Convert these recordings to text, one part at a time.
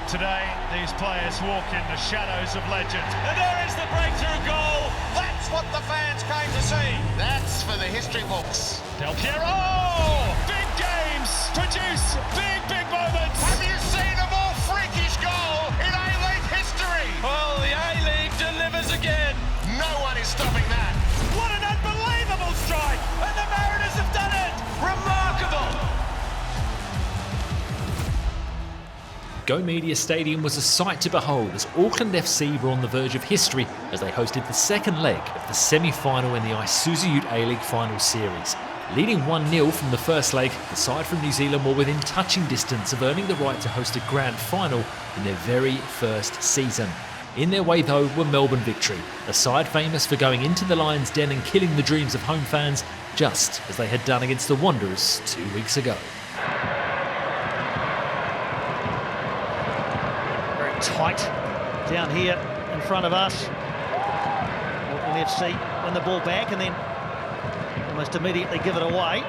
Today, these players walk in the shadows of legend. And there is the breakthrough goal. That's what the fans came to see. That's for the history books. Del Piero! Big games produce big moments. Have you seen a more freakish goal in A-League history? Well, the A-League delivers again. No one is stopping that. What an unbelievable strike. And the Mariners have done it. Remarkable. Go Media Stadium was a sight to behold as Auckland FC were on the verge of history as they hosted the second leg of the semi-final in the Isuzu UTE A-League Final Series. Leading 1-0 from the first leg, the side from New Zealand were within touching distance of earning the right to host a grand final in their very first season. In their way though were Melbourne Victory, a side famous for going into the Lions' den and killing the dreams of home fans, just as they had done against the Wanderers 2 weeks ago. Tight down here in front of us. Auckland FC win the ball back and then almost immediately give it away.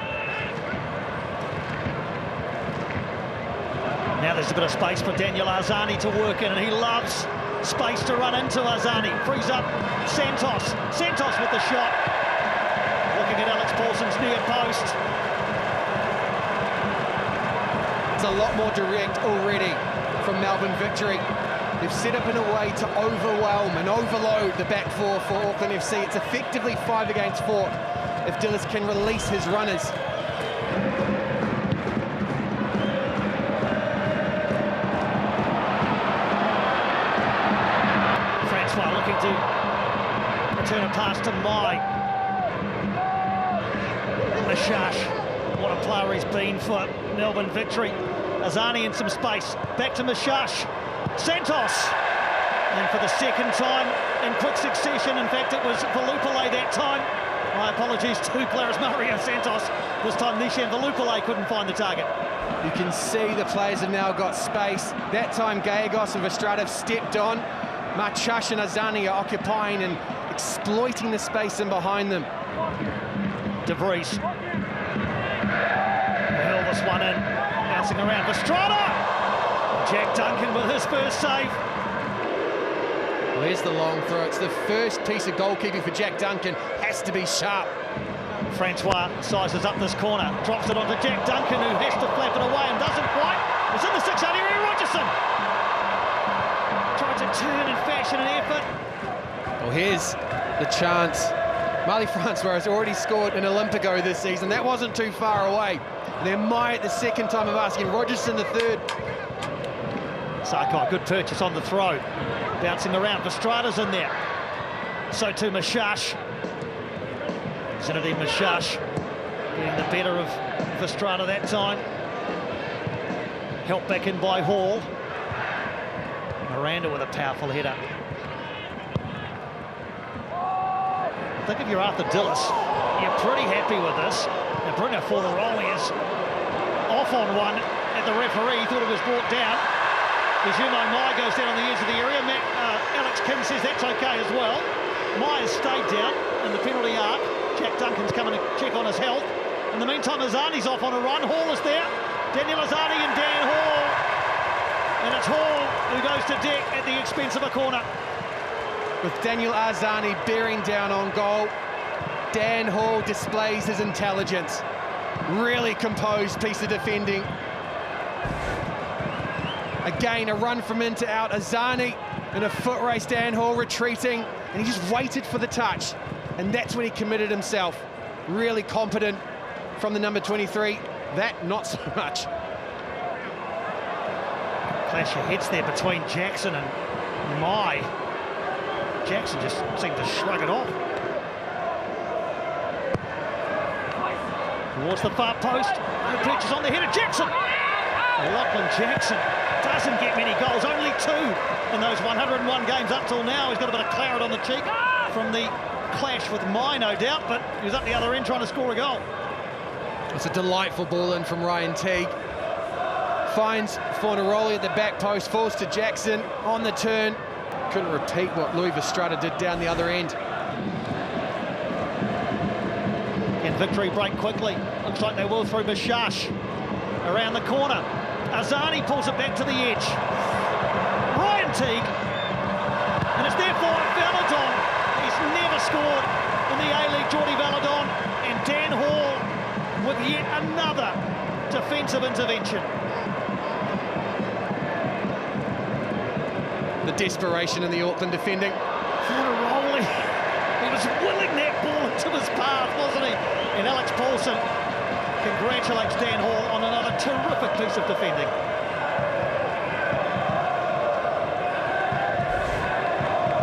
Now there's a bit of space for Daniel Arzani to work in, and he loves space to run into. Arzani frees up Santos. Santos with the shot. Looking at Alex Paulson's near post. It's a lot more direct already from Melbourne Victory. They've set up in a way to overwhelm and overload the back four for Auckland FC. It's effectively 5 against 4 if Dillis can release his runners. Francois looking to return a pass to Mai. Mashash, what a player he's been for Melbourne Victory. Arzani in some space, back to Mashash. Santos, and for the second time in quick succession, in fact it was Valupale that time. My apologies to players Mario Santos. This time Nishan Valupale couldn't find the target. You can see the players have now got space. That time Gallegos and Verstraete have stepped on. Machash and Arzani are occupying and exploiting the space in behind them. De Vries. Held this one in, bouncing around Verstraete. Jack Duncan with his first save. Well, here's the long throw. It's the first piece of goalkeeping for Jack Duncan. Has to be sharp. Francois sizes up this corner, drops it onto Jack Duncan, who has to flap it away and doesn't quite. It's in the 6-yard area. Rogerson tried to turn and fashion an effort. Well, here's the chance. Marley Francois has already scored an Olympico this season. That wasn't too far away. They're Mai the second time of asking, Rogerson the third. Sakai, good purchase on the throw. Bouncing around, Verstraete's in there. So too Mashash. Zinedine Mashash getting the better of Verstraete that time. Helped back in by Hall. Miranda with a powerful header. I think if you're Arthur Dillis, you're pretty happy with this. Now Bruno Fornaroli is off on one at the referee, thought it was brought down. Izumo Mai goes down on the edge of the area. Alex King says that's okay as well. Mai has stayed down in the penalty arc. Jack Duncan's coming to check on his health. In the meantime, Arzani's off on a run. Hall is there. Daniel Arzani and Dan Hall. And it's Hall who goes to deck at the expense of a corner. With Daniel Arzani bearing down on goal, Dan Hall displays his intelligence. Really composed piece of defending. Again, a run from in to out. Arzani in a foot race, Dan Hall retreating, and he just waited for the touch. And that's when he committed himself. Really competent from the number 23. That, not so much. Clash of heads there between Jackson and Mai. Jackson just seemed to shrug it off. Towards the far post. No pitches on the header. Jackson! Lachlan Jackson doesn't get many goals, only 2 in those 101 games up till now. He's got a bit of claret on the cheek from the clash with Mai, no doubt, but he was up the other end trying to score a goal. It's a delightful ball in from Ryan Teague. Finds Fornaroli at the back post, falls to Jackson on the turn. Couldn't repeat what Louis Verstraete did down the other end. And Victory break quickly. Looks like they will through Mashash. Around the corner. Arzani pulls it back to the edge. Teague. And it's therefore Valadon. He's never scored in the A-League, Geordie Valadon. And Dan Hall with yet another defensive intervention. The desperation in the Auckland defending. Fornaroli, he was willing that ball into his path, wasn't he? And Alex Paulson congratulates Dan Hall on another terrific piece of defending.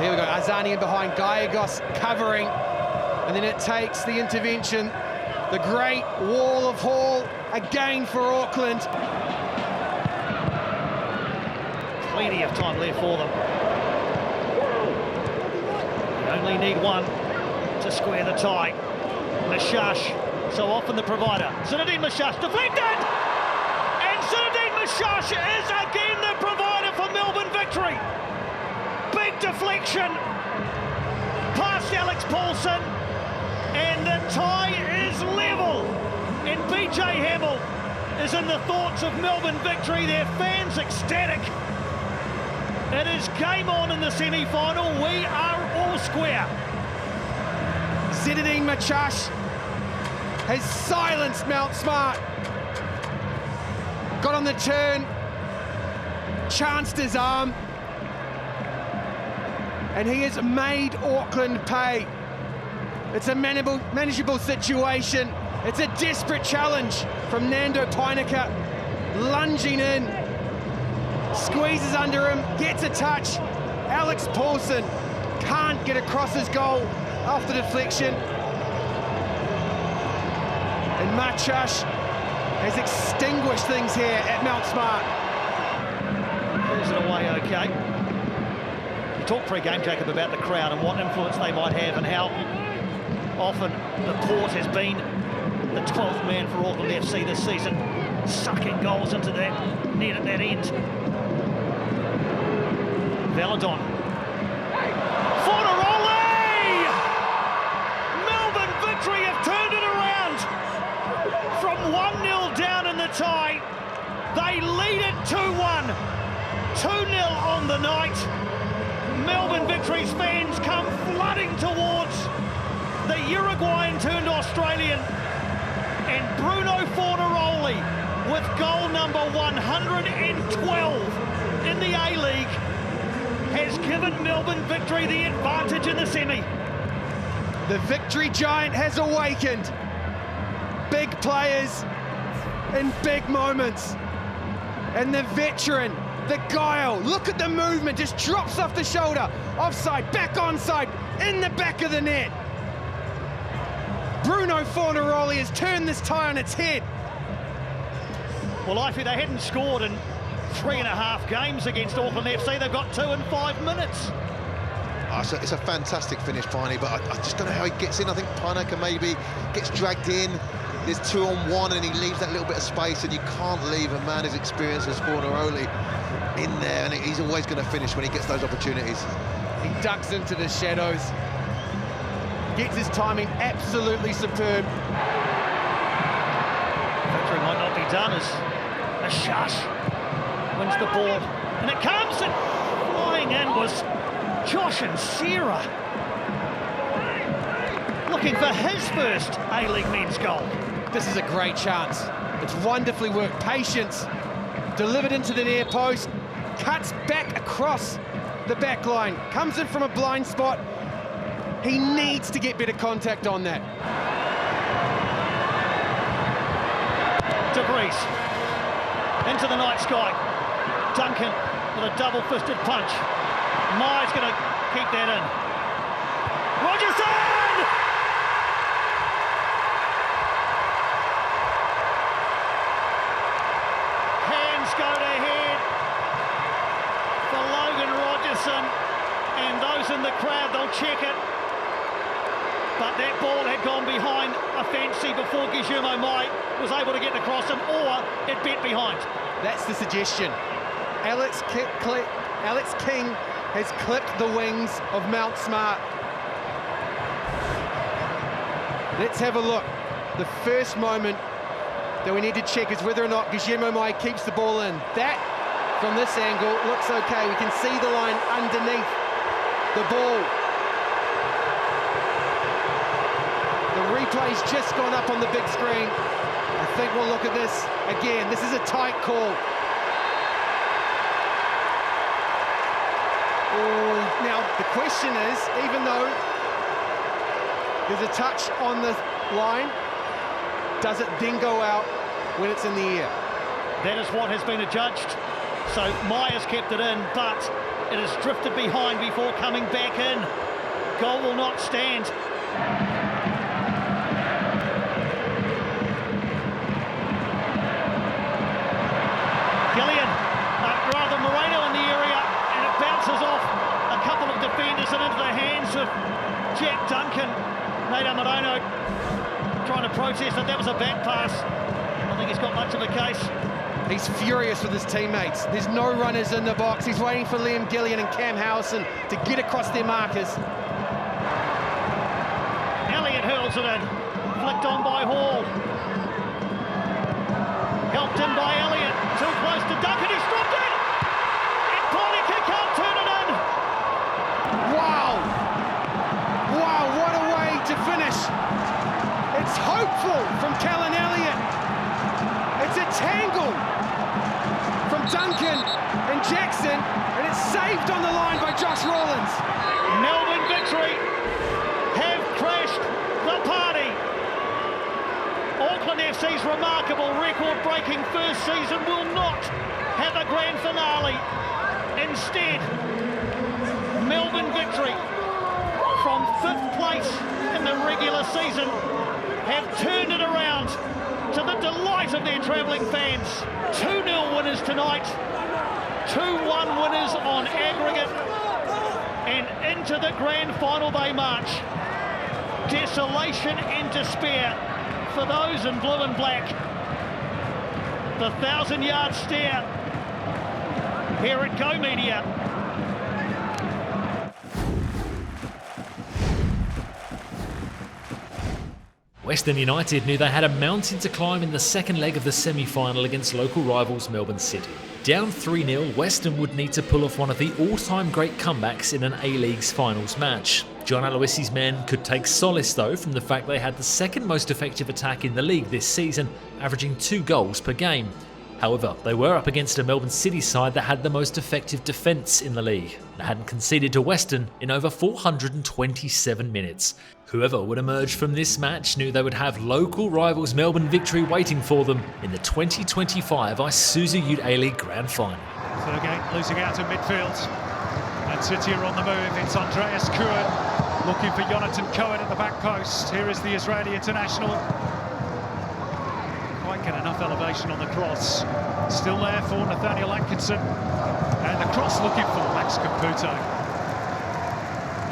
Here we go, Azani in behind, Gallegos covering, and then it takes the intervention. The great wall of Hall again for Auckland. Plenty of time left for them. You only need one to square the tie. Mashash, so often the provider. Zinedine Mashash deflected! And Zinedine Mashash is again the provider for Melbourne Victory. Big deflection past Alex Paulson, and the tie is level. And BJ Hamill is in the thoughts of Melbourne Victory, their fans ecstatic. It is game on in the semi-final. We are all square. Zinedine Mashash has silenced Mount Smart. Got on the turn, chanced his arm, and he has made Auckland pay. It's a manageable situation. It's a desperate challenge from Nando Painika, lunging in, squeezes under him, gets a touch. Alex Paulson can't get across his goal after deflection. And Mashash has extinguished things here at Mount Smart. Pulls it away okay. You talked pre-game, Jacob, about the crowd and what influence they might have and how often the Port has been the 12th man for Auckland FC this season, sucking goals into that net at that end. Valadon. Fornaroli! Melbourne Victory have turned it around. From 1-0 down in the tie, they lead it 2-1. 2-0 on the night. Melbourne Victory's fans come flooding towards the Uruguayan turned Australian, and Bruno Fornaroli with goal number 112 in the A-League has given Melbourne Victory the advantage in the semi. The Victory giant has awakened. Big players in big moments. And the veteran, the guile, look at the movement, just drops off the shoulder. Offside, back onside, in the back of the net. Bruno Fornaroli has turned this tie on its head. Well, I think they hadn't scored in 3.5 games against Auckland FC. They've got 2 in 5 minutes. Oh, it's a fantastic finish, Piney, but I just don't know how he gets in. I think Painika maybe gets dragged in. There's 2-on-1 and he leaves that little bit of space, and you can't leave a man as experienced as Fornaroli in there, and he's always going to finish when he gets those opportunities. He ducks into the shadows, gets his timing absolutely superb. Victory might not be done as Mashash wins the ball, and it comes, and flying in was Josh and Sarah, looking for his first A-League men's goal. This is a great chance. It's wonderfully worked. Patience, delivered into the near post, cuts back across the back line, comes in from a blind spot. He needs to get better contact on that. De Vries into the night sky. Duncan with a double-fisted punch. Mai's going to keep that in. Rogerson! Hands go to head for Logan Rogerson, and those in the crowd, they'll check it. But that ball had gone behind a fancy before Guillermo Mai was able to get across him, or it bent behind. That's the suggestion. Alex King has clipped the wings of Mount Smart. Let's have a look. The first moment that we need to check is whether or not Guillermo Mai keeps the ball in. That from this angle looks okay. We can see the line underneath the ball. The replay's just gone up on the big screen. I think we'll look at this again. This is a tight call. Oh, now, the question is, even though there's a touch on the line, does it then go out when it's in the air? That is what has been adjudged. So Myers kept it in, but it has drifted behind before coming back in. Goal will not stand. Gillian, rather Moreno in the area, and it bounces off a couple of defenders and into the hands of Jack Duncan. Nada Moreno trying to protest it. That was a back pass. I think he's got much of a case. He's furious with his teammates. There's no runners in the box. He's waiting for Liam Gillian and Cam Howson to get across their markers. Elliott hurls it in. Flicked on by Hall. Helped in by Elliott. Too close to Duncan. He's dropped it. And Paulika can't turn it in. Wow. Wow, what a way to finish. It's hopeful from Callan Elliott. It's a tangle from Duncan and Jackson, and it's saved on the line by Josh Rawlins. Melbourne Victory have crashed the party. Auckland FC's remarkable record-breaking first season will not have a grand finale. Instead, Melbourne Victory, from 5th place in the regular season, have turned it around to the delight of their travelling fans. 2-0 winners tonight, 2-1 winners on aggregate, and into the grand final they march. Desolation and despair for those in blue and black. The 1,000-yard stare here at Go Media. Western United knew they had a mountain to climb in the second leg of the semi-final against local rivals Melbourne City. Down 3-0, Western would need to pull off one of the all-time great comebacks in an A-League's finals match. John Aloisi's men could take solace though from the fact they had the second most effective attack in the league this season, averaging 2 goals per game. However, they were up against a Melbourne City side that had the most effective defence in the league and hadn't conceded to Western in over 427 minutes. Whoever would emerge from this match knew they would have local rivals Melbourne Victory waiting for them in the 2025 Isuzu UTE A-League Grand Final. Thurgate losing out in midfield. And City are on the move. It's Andreas Kuhn looking for Jonathan Cohen at the back post. Here is the Israeli international. Quite get enough elevation on the cross. Still there for Nathaniel Atkinson. And the cross looking for Max Caputo.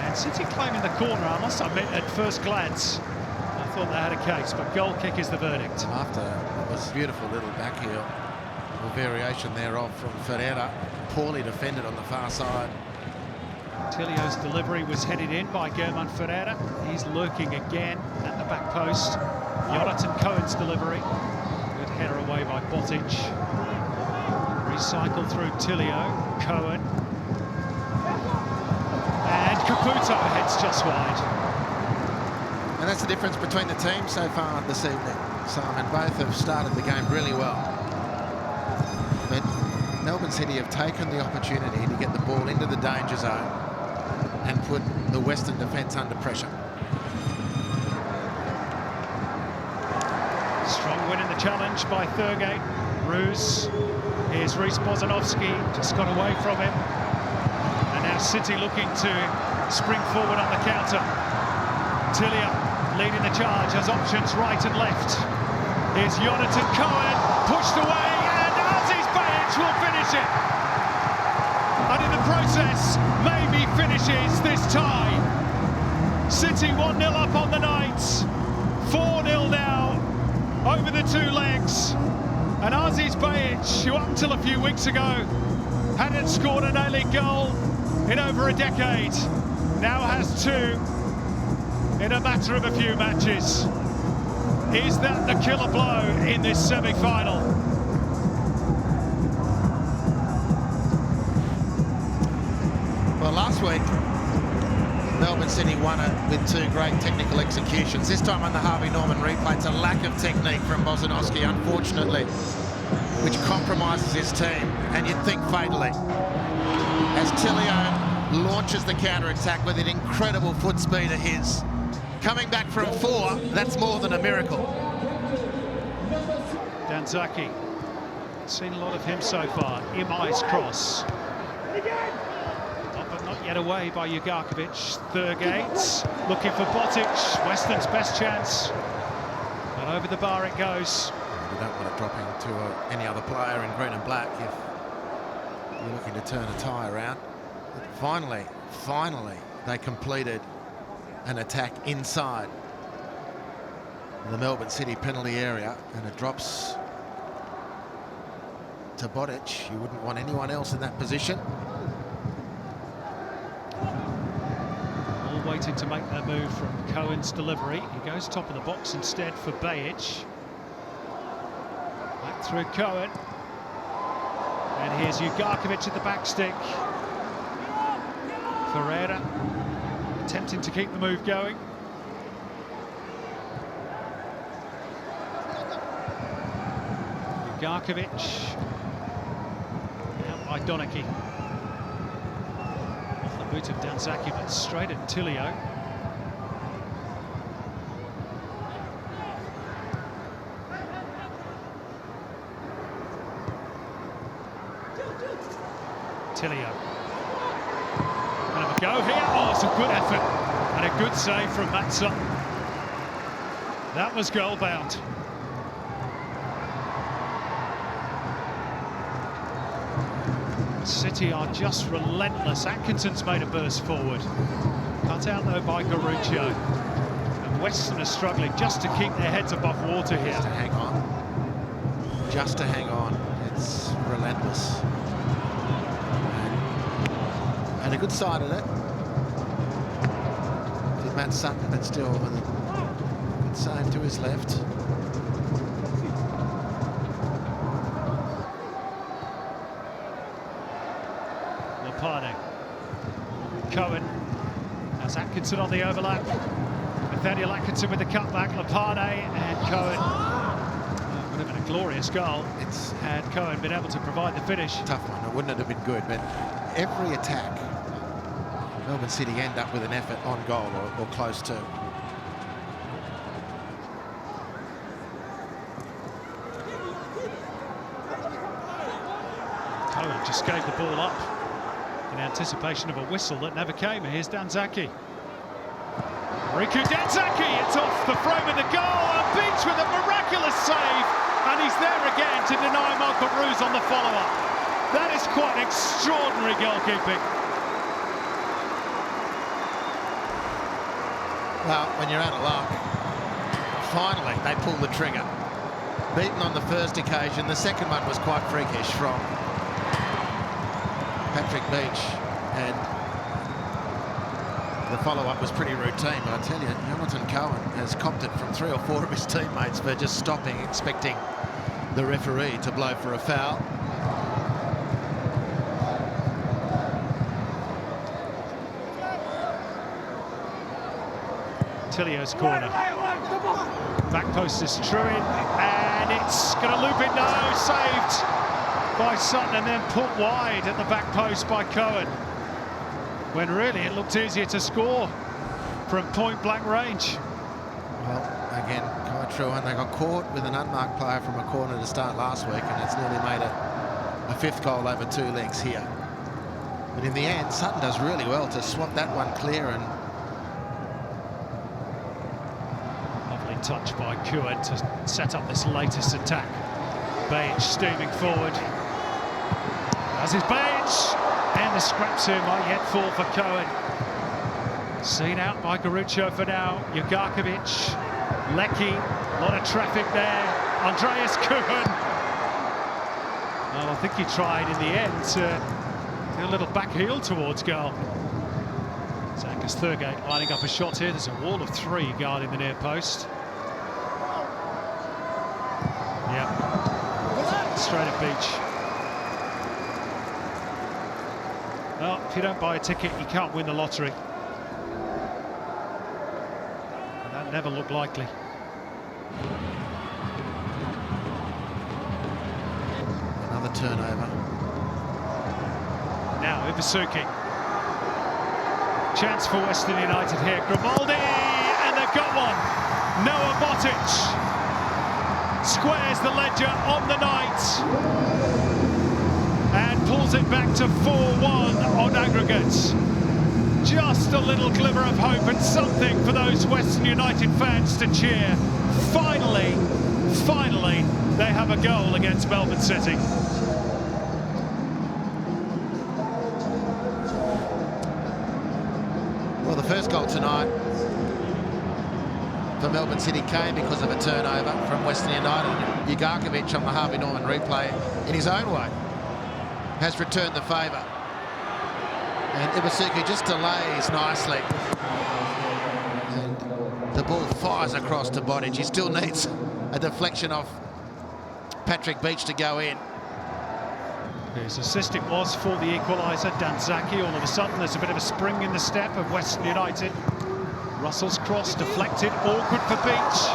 And City claiming the corner, I must admit, at first glance, I thought they had a case, but goal kick is the verdict. After it was a beautiful little back heel, a variation thereof from Ferreira, poorly defended on the far side. Tilio's delivery was headed in by German Ferreira. He's lurking again at the back post. Jonathan Cohen's delivery. Good header away by Botic. Recycled through Tilio. Cohen. And Caputo heads just wide. And that's the difference between the teams so far this evening, Simon. Both have started the game really well. But Melbourne City have taken the opportunity to get the ball into the danger zone and put the Western defence under pressure. Strong win in the challenge by Thurgate. Roos. Here's Reece Bozanovski, just got away from him. And now City looking to spring forward on the counter. Tilio leading the charge, has options right and left. Here's Jonathan Cohen, pushed away, and Aziz Bayic will finish it. And in the process, maybe finishes this tie. City 1-0 up on the night, 4-0 now over the 2 legs. And Aziz Bayic, who up until a few weeks ago hadn't scored an A-League goal in over a decade, now has 2 in a matter of a few matches. Is that the killer blow in this semi-final? Well, last week, Melbourne City won it with 2 great technical executions. This time on the Harvey Norman replay, it's a lack of technique from Bosanowski, unfortunately, which compromises his team, and you'd think fatally. As Tilio launches the counter-attack with an incredible foot speed of his. Coming back from 4, that's more than a miracle. Danzaki, seen a lot of him so far. Imai's cross. But not yet away by Ugarkovic. Thurgate looking for Botic. Western's best chance. And over the bar it goes. You don't want to drop into any other player in green and black if you're looking to turn a tie around. But finally, they completed an attack inside the Melbourne City penalty area, and it drops to Botic. You wouldn't want anyone else in that position. All waiting to make their move from Cohen's delivery. He goes top of the box instead for Bajic. Back through Cohen. And here's Ugarkovic at the back stick. Ferreira attempting to keep the move going. Ugarkovic. Out by Donachie. Off the boot of Danzaki, but straight at Tilio. Tilio. Have a go here. Oh, it's a good effort and a good save from Matt Sutton. That was goal bound. City are just relentless. Atkinson's made a burst forward. Cut out though by Garuccio. And Western are struggling just to keep their heads above water here. Just to hang on. Just to hang on. It's relentless. And a good side of it. Did Matt Sutton, but still with a good save to his left. Lopane. Cohen has Atkinson on the overlap. Nathaniel Atkinson with the cutback. Lopane and Cohen. Would have been a glorious goal. It's had Cohen been able to provide the finish. Tough one. It wouldn't have been good, but every attack, Melbourne City end up with an effort on goal or close to. Cohen just gave the ball up in anticipation of a whistle that never came. Here's Danzaki. Riku Danzaki, it's off the frame of the goal. And Beach with a miraculous save. And he's there again to deny Michael Roos on the follow-up. That is quite extraordinary goalkeeping. Well, when you're out of luck, finally they pull the trigger. Beaten on the first occasion, the second one was quite freakish from Patrick Beach, and the follow-up was pretty routine. But I tell you, Hamilton Cohen has copped it from 3 or 4 of his teammates for just stopping, expecting the referee to blow for a foul. Tilio's corner. Back post is Truin, and it's going to loop it. No, saved by Sutton and then put wide at the back post by Cohen. When really it looked easier to score from point-blank range. Well, again, Kai Truin, they got caught with an unmarked player from a corner to start last week, and it's nearly made a 5th goal over 2 legs here. But in the end, Sutton does really well to swap that one clear, and touch by Cohen to set up this latest attack. Bajic steaming forward. As is Bajic, and the scraps here might yet fall for Cohen. Seen out by Garuccio for now. Ugarkovic, Leckie, a lot of traffic there. Andreas Cohen. Well, I think he tried in the end to get a little back heel towards goal. Zankas Thurgate lining up a shot here. There's a wall of 3 guarding the near post. Straight at Beach. Well, if you don't buy a ticket, you can't win the lottery. And that never looked likely. Another turnover. Now, Ibusuki. Chance for Western United here. Grimaldi, and they've got one. Noah Botic squares the ledger on the night and pulls it back to 4-1 on aggregate. Just a little glimmer of hope and something for those Western United fans to cheer. Finally, they have a goal against Melbourne City. Well, the first goal tonight for Melbourne City came because of a turnover from Western United. Ugarkovic on the Harvey Norman replay, in his own way, has returned the favour. And Ibusuki just delays nicely. And the ball fires across to Botic. He still needs a deflection off Patrick Beach to go in. His assist it was for the equaliser, Danzaki. All of a sudden there's a bit of a spring in the step of Western United. Russell's cross deflected, awkward for Beach.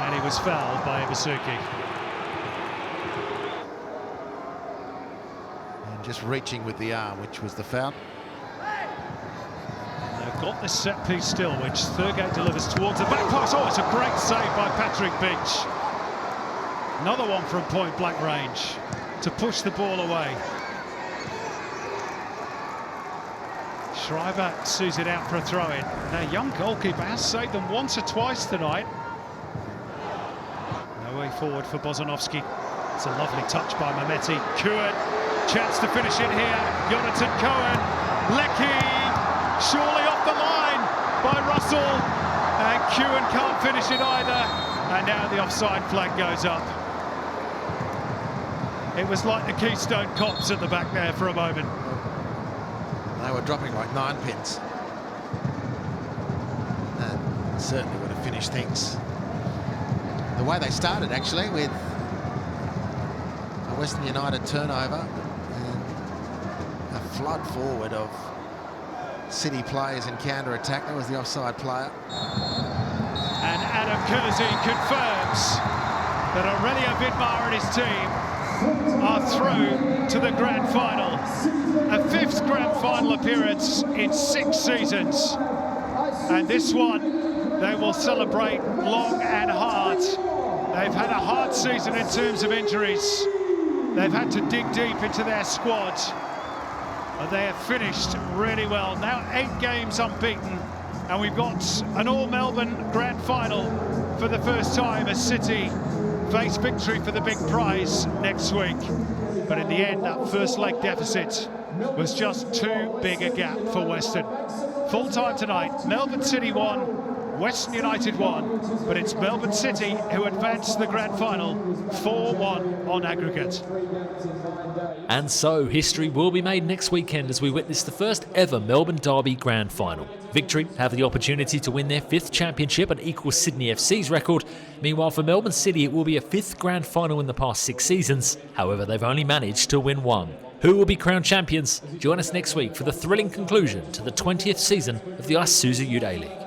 And he was fouled by Ibusuki. And just reaching with the arm, which was the foul. They've got this set piece still, which Thurgate delivers towards the back post. Oh, it's a great save by Patrick Beach. Another one from point blank range to push the ball away. Schreiber sees it out for a throw-in. Their young goalkeeper has saved them once or twice tonight. No way forward for Bozanovski. It's a lovely touch by Mehmeti. Cohen, chance to finish it here. Jonathan Cohen, Lecky, surely off the line by Russell. And Cohen can't finish it either. And now the offside flag goes up. It was like the Keystone Cops at the back there for a moment. They were dropping like 9 pins. That certainly would have finished things the way they started, actually, with a Western United turnover and a flood forward of City players in counter-attack. That was the offside player. And Adam Kersey confirms that Aurelio Vidmar and his team are through to the grand final. A 5th grand final appearance in 6 seasons. And this one, they will celebrate long and hard. They've had a hard season in terms of injuries. They've had to dig deep into their squad. But they have finished really well. Now 8 games unbeaten. And we've got an all-Melbourne grand final for the first time as City face victory for the big prize next week. But in the end, that first leg deficit was just too big a gap for Western. Full time tonight, Melbourne City won, Western United won, but it's Melbourne City who advanced to the grand final 4-1 on aggregate. And so history will be made next weekend as we witness the first ever Melbourne Derby grand final. Victory have the opportunity to win their 5th championship and equal Sydney FC's record. Meanwhile, for Melbourne City, it will be a 5th grand final in the past 6 seasons. However, they've only managed to win 1. Who will be crowned champions? Join us next week for the thrilling conclusion to the 20th season of the Isuzu UTE League.